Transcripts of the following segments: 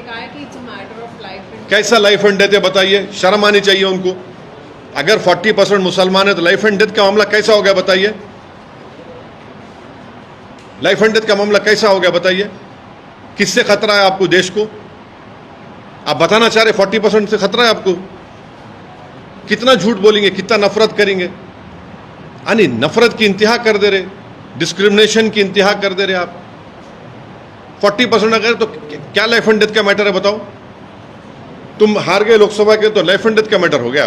कहा है कि it's a matter of life and कैसा लाइफ एंड डेथ है बताइए, शर्म आनी चाहिए उनको। अगर 40% मुसलमान है तो लाइफ एंड डेथ का मामला कैसा हो गया बताइए? लाइफ एंड डेथ का मामला कैसा हो गया बताइए? किससे खतरा है आपको, देश को? आप बताना चाह रहे 40% से खतरा है आपको? कितना झूठ बोलेंगे, कितना नफरत करेंगे? यानी नफरत की इंतहा कर दे रहे, डिस्क्रिमिनेशन की इंतहा कर दे रहे आप। 40% अगर तो क्या लाइफ एंड डेथ का मैटर है बताओ? तुम हार गए लोकसभा के तो लाइफ एंड डेथ का मैटर हो गया।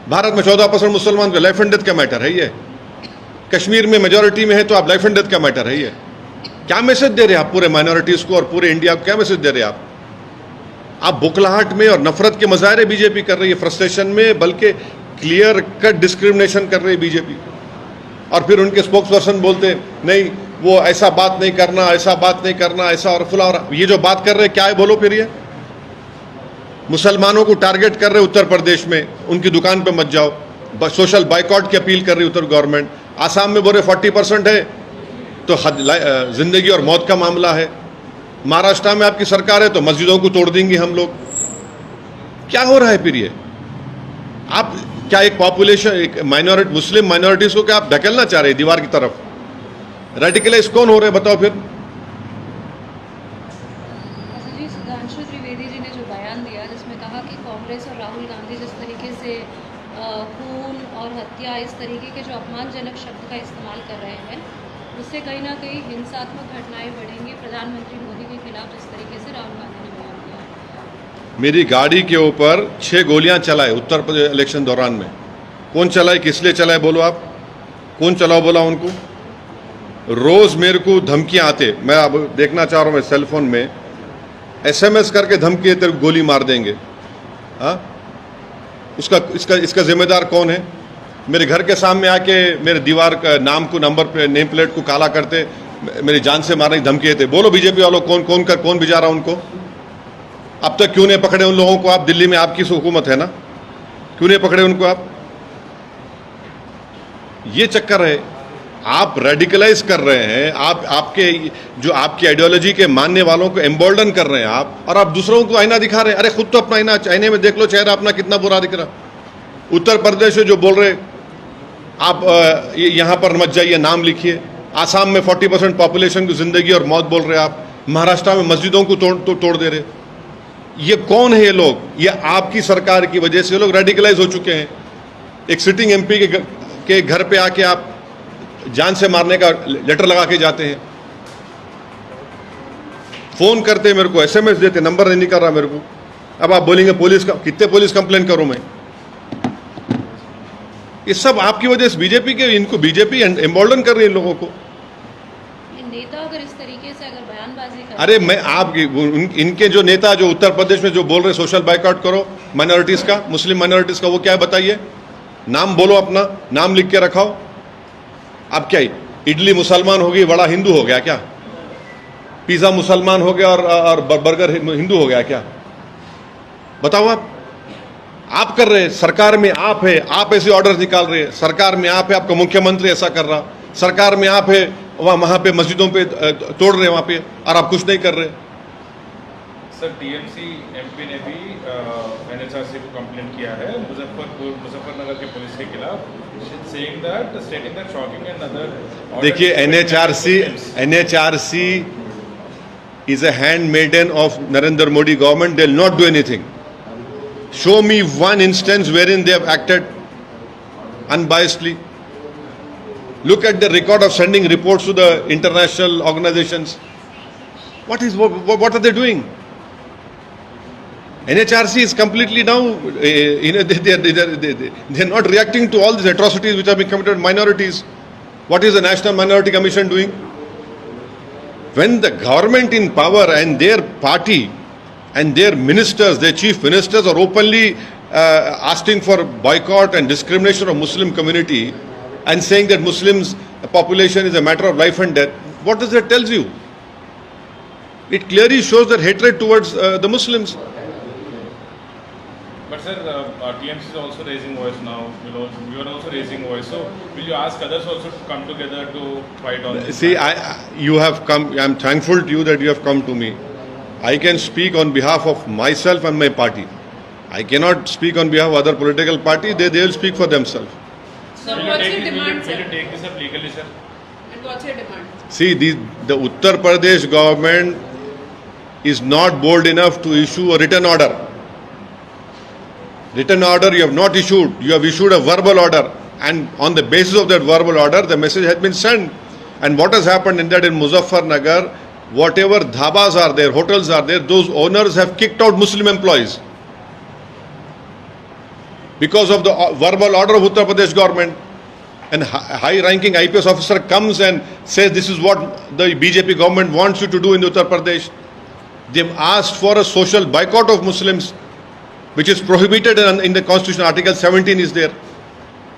भारत में 14% मुसलमान का लाइफ एंड डेथ का मैटर है ये। कश्मीर में मेजॉरिटी में है तो आप लाइफ एंड डेथ का मैटर है ये। क्या मैसेज दे रहे हैं आप पूरे माइनॉरिटीज को और पूरे इंडिया को? क्या मैसेज दे रहे हैं आप बुखलाहट में और नफरत के मुजाहरे बीजेपी कर रही है, फ्रस्ट्रेशन में, बल्कि क्लियर कट डिस्क्रिमिनेशन कर रही है बीजेपी। और फिर उनके स्पोक्स पर्सन बोलते नहीं, वो ऐसा बात नहीं करना, ऐसा बात नहीं करना, ऐसा और फुला। और ये जो बात कर रहे हैं क्या है बोलो फिर? ये मुसलमानों को टारगेट कर रहे उत्तर प्रदेश में, उनकी दुकान पे मत जाओ, सोशल बाइकआउट की अपील कर रही उत्तर गवर्नमेंट। आसाम में बोले 40% है तो जिंदगी और मौत का मामला है। महाराष्ट्र में आपकी सरकार है तो मस्जिदों को तोड़ देंगे हम लोग। क्या हो रहा है फिर ये? आप क्या एक पॉपुलेशन, एक माइनॉरिटी, मुस्लिम माइनॉरिटीज को क्या आप धकेलना चाह रहे हैं दीवार की तरफ? रेडिकलाइज कौन हो रहे हैं बताओ फिर? जी, सुधांशु त्रिवेदी जी ने जो बयान दिया जिसमें कहा कि कांग्रेस और राहुल गांधी जिस तरीके से खून और हत्या, इस तरीके के जो अपमानजनक शब्द का इस्तेमाल कर रहे हैं, उससे कहीं ना कहीं हिंसात्मक घटनाएं बढ़ेंगी प्रधानमंत्री मोदी के खिलाफ, जिस तरीके से राहुल गांधी ने बयान दिया। मेरी गाड़ी के ऊपर 6 गोलियां चलाए उत्तर प्रदेश इलेक्शन दौरान में। कौन चलाए, किस लिए चलाए बोलो आप? कौन चलाओ बोला उनको? रोज मेरे को धमकियां आते, मैं अब देखना चाह रहा हूं, मैं सेल फोन में SMS करके धमकी, तेरे गोली मार देंगे। हाँ, इसका जिम्मेदार कौन है? मेरे घर के सामने आके मेरे दीवार का नाम को, नंबर पे, नेम प्लेट को काला करते, मेरी जान से मारने की धमकी देते। बोलो बीजेपी वालों कौन भिजा रहा उनको? अब तक क्यों नहीं पकड़े उन लोगों को आप? दिल्ली में आपकी हुकूमत है ना, क्यों नहीं पकड़े उनको आप? ये चक्कर है, आप रेडिकलाइज कर रहे हैं, आपकी आइडियोलॉजी के मानने वालों को एम्बोल्डन कर रहे हैं आप, और आप दूसरों को आईना दिखा रहे हैं। अरे खुद तो अपना आईने में देख लो, चेहरा अपना कितना बुरा दिख रहा। उत्तर प्रदेश में जो बोल रहे आप यहां पर मत जाइए, नाम लिखिए। आसाम में 40% पॉपुलेशन की जिंदगी और मौत बोल रहे आप। महाराष्ट्र में मस्जिदों को तोड़ दे रहे। ये कौन है ये लोग? ये आपकी सरकार की वजह से ये लोग रेडिकलाइज हो चुके हैं। एक सिटिंग MP के घर पे आके आप जान से मारने का लेटर लगा के जाते हैं, फोन करते हैं मेरे को, SMS देते, नंबर नहीं निकल रहा मेरे को। अब आप बोलेंगे पुलिस का, कितने पुलिस कंप्लेन करूं मैं? ये सब आपकी वजह से बीजेपी के, इनको बीजेपी एम्बोल्डन कर रही है इन लोगों को। नेता अगर इस तरीके से अगर बयानबाजी कर, अरे मैं इनके जो नेता जो उत्तर प्रदेश में जो बोल रहे सोशल बाइकआउट करो माइनॉरिटीज का, मुस्लिम माइनॉरिटीज का, वो क्या है बताइए? नाम बोलो, अपना नाम लिख के रखाओ। अब क्या इडली मुसलमान हो गई, वड़ा हिंदू हो गया क्या? पिज्जा मुसलमान हो गया और बर्गर हिंदू हो गया क्या? बताओ आप कर रहे हैं। सरकार में आप है, आप ऐसे ऑर्डर निकाल रहे हैं। सरकार में आप है, आपका मुख्यमंत्री ऐसा कर रहा। सरकार में आप है, वहां पे मस्जिदों पे तोड़ रहे हैं वहां पे, और आप कुछ नहीं कर रहे। सर, TMC MP ने भी NHRC को कंप्लेंट किया है मुजफ्फरनगर के पुलिस के खिलाफ, stating that shocking and other। देखिए, NHRC is a handmaiden of Narendra Modi government. They will not do anything. Show me one instance wherein they have acted unbiasedly. Look at the record of sending reports to the international organizations. What are they doing? NHRC is completely now, they're not reacting to all these atrocities which have been committed on minorities. What is the National Minority Commission doing? When the government in power and their party and their ministers, their chief ministers are openly asking for boycott and discrimination of Muslim community and saying that Muslims population is a matter of life and death, what does that tells you? It clearly shows their hatred towards the Muslims. But sir, TMC is also raising voice now. You are also raising voice. So will you ask others also to come together to fight on this? See, you have come. I am thankful to you that you have come to me. I can speak on behalf of myself and my party. I cannot speak on behalf of other political party. They will speak for themselves. So Will you what's take your it- will you- demand, will you sir? take this up legally, sir? And what's your demand? See, the Uttar Pradesh government is not bold enough to issue a written order. Written order you have not issued. You have issued a verbal order. And on the basis of that verbal order, the message has been sent. And what has happened in that in Muzaffarnagar, whatever dhabas are there, hotels are there, those owners have kicked out Muslim employees. Because of the verbal order of Uttar Pradesh government. And high-ranking IPS officer comes and says this is what the BJP government wants you to do in Uttar Pradesh. They've asked for a social boycott of Muslims, which is prohibited in the Constitution. Article 17 is there.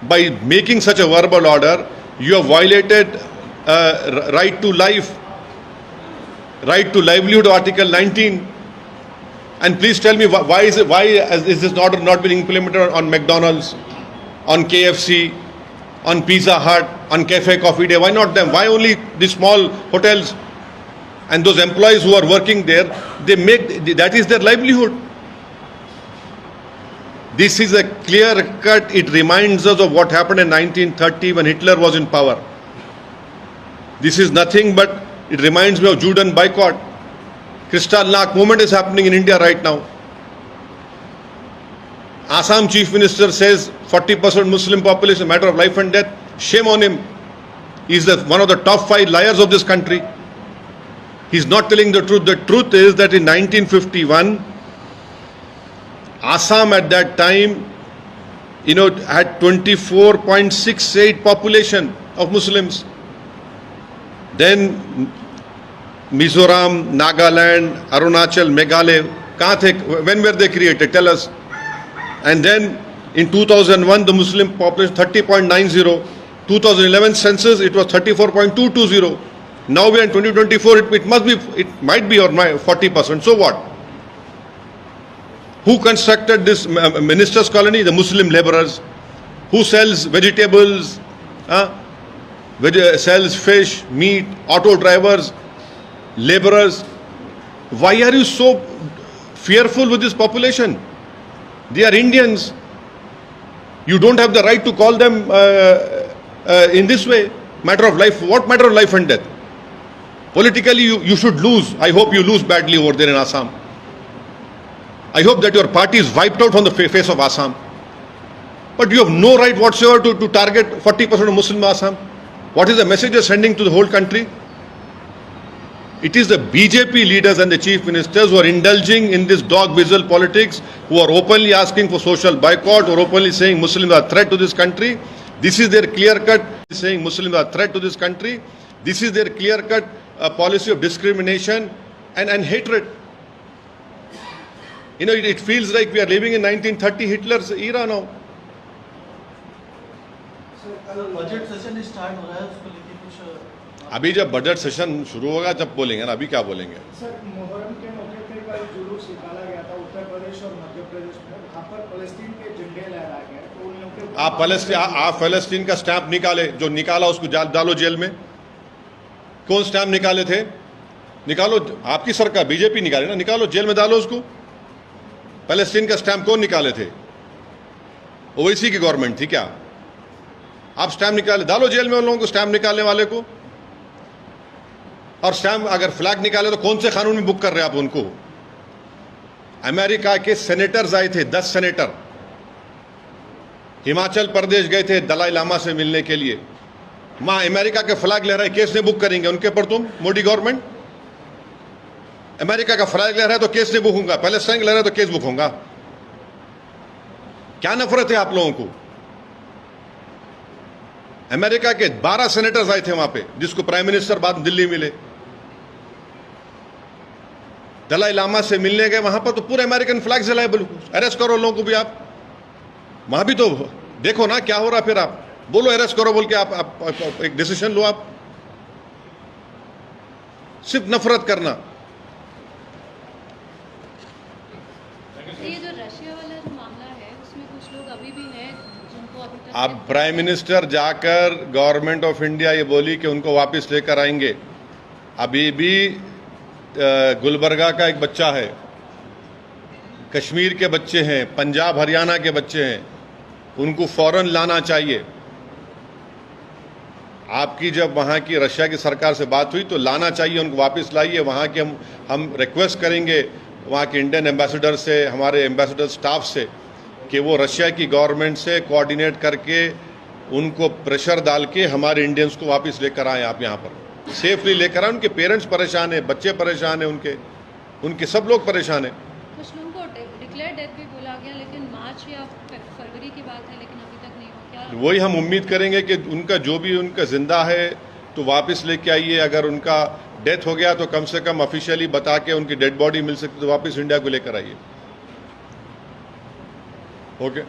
By making such a verbal order, you have violated right to life, right to livelihood, Article 19. And please tell me why is this order not been implemented on McDonald's, on KFC, on Pizza Hut, on Cafe Coffee Day? Why not them? Why only the small hotels? And those employees who are working there, that is their livelihood. This is a clear cut. It reminds us of what happened in 1930 when Hitler was in power. This is nothing but, it reminds me of Judean boycott. Kristallnacht movement is happening in India right now. Assam Chief Minister says 40% Muslim population, a matter of life and death. Shame on him. He's one of the top 5 liars of this country. He's not telling the truth. The truth is that in 1951, Assam at that time, had 24.68 population of Muslims. Then Mizoram, Nagaland, Arunachal, Meghalaya, when were they created? Tell us. And then in 2001, the Muslim population 30.90. 2011 census, it was 34.220. Now we are in 2024. It might be or 40%. So what? Who constructed this ministers' colony? The Muslim laborers. Who sells vegetables? Sells fish, meat, auto drivers, laborers. Why are you so fearful with this population? They are Indians. You don't have the right to call them in this way. Matter of life. What matter of life and death? Politically, you should lose. I hope you lose badly over there in Assam. I hope that your party is wiped out from the face of Assam. But you have no right whatsoever to target 40% of Muslim Assam. What is the message you're sending to the whole country? It is the BJP leaders and the chief ministers who are indulging in this dog whistle politics, who are openly asking for social boycott or openly saying Muslims are a threat to this country. This is their clear-cut saying Muslims are a threat to this country. This is their clear-cut policy of discrimination and hatred. It feels like we are living in 1930 Hitler's era now. Budget session start हो रहा है, उसको लेके कुछ अभी जब budget session शुरू होगा जब बोलेंगे ना, अभी क्या बोलेंगे? सर, मुहर्रम के मौके पर एक जुलूस निकाला गया था उत्तर प्रदेश और मध्य प्रदेश में, वहाँ पर फलस्तीन के झंडे लहराए गए, तो उन लोगों के आप फलस्तीन का स्टैंप निकाले, जो निकाला उसको डालो जेल में। कौन स्टैंप निकाले थे? निकालो, आपकी सरकार बीजेपी निकाले ना, निकालो जेल में डालो उसको। फलस्तीन का स्टैंप कौन निकाले थे? ओवैसी की गवर्नमेंट थी क्या? आप स्टैंप निकाले, डालो जेल में उन लोगों को, स्टैंप निकालने वाले को। और स्टैंप अगर फ्लैग निकाले तो कौन से कानून में बुक कर रहे हैं आप उनको? अमेरिका के सेनेटर्स आए थे, 10 सेनेटर हिमाचल प्रदेश गए थे दलाई लामा से मिलने के लिए। वहां अमेरिका के फ्लैग लहराए, केस नहीं बुक करेंगे उनके पर तुम? मोदी गवर्नमेंट अमेरिका का फ्लैग लहराए तो केस नहीं बुक होगा, पैलेस्टाइन लहराए तो केस बुक होगा। क्या नफरत है आप लोगों को? अमेरिका के 12 सेनेटर्स आए थे वहां पे, जिसको प्राइम मिनिस्टर बाद दिल्ली मिले। दलाई लामा से मिलने गए, वहां पर तो पूरे अमेरिकन फ्लैग जलाए। अरेस्ट करो लोगों को भी आप, वहां भी तो देखो ना क्या हो रहा। फिर आप बोलो अरेस्ट करो बोल के, आप एक डिसीजन लो। आप सिर्फ नफरत करना। ये जो रशिया वाला जो मामला है, उसमें कुछ लोग अभी भी हैं जिनको अभी तक अब प्राइम मिनिस्टर जाकर गवर्नमेंट ऑफ इंडिया ये बोली कि उनको वापस लेकर आएंगे। अभी भी गुलबर्गा का एक बच्चा है, कश्मीर के बच्चे हैं, पंजाब हरियाणा के बच्चे हैं, उनको फौरन लाना चाहिए। आपकी जब वहाँ की रशिया की सरकार से बात हुई तो लाना चाहिए, उनको वापस लाइए। वहाँ के हम रिक्वेस्ट करेंगे वहाँ के इंडियन एम्बेसडर से, हमारे एम्बेसडर स्टाफ से, कि वो रशिया की गवर्नमेंट से कोऑर्डिनेट करके उनको प्रेशर डाल के हमारे इंडियंस को वापस लेकर आए, आप यहाँ पर सेफली लेकर आए। उनके पेरेंट्स परेशान हैं, बच्चे परेशान हैं, उनके सब लोग परेशान हैं। कुछ लोगों को डिक्लेयर डेथ भी बोला गया, लेकिन मार्च या फरवरी की बात है, लेकिन अभी तक नहीं हुआ। क्या वही हम उम्मीद करेंगे कि उनका जो भी उनका जिंदा है तो वापस लेके आइए। अगर उनका डेथ हो गया तो कम से कम ऑफिशियली बता के उनकी डेड बॉडी मिल सकती तो वापस इंडिया को लेकर आइए। ओके।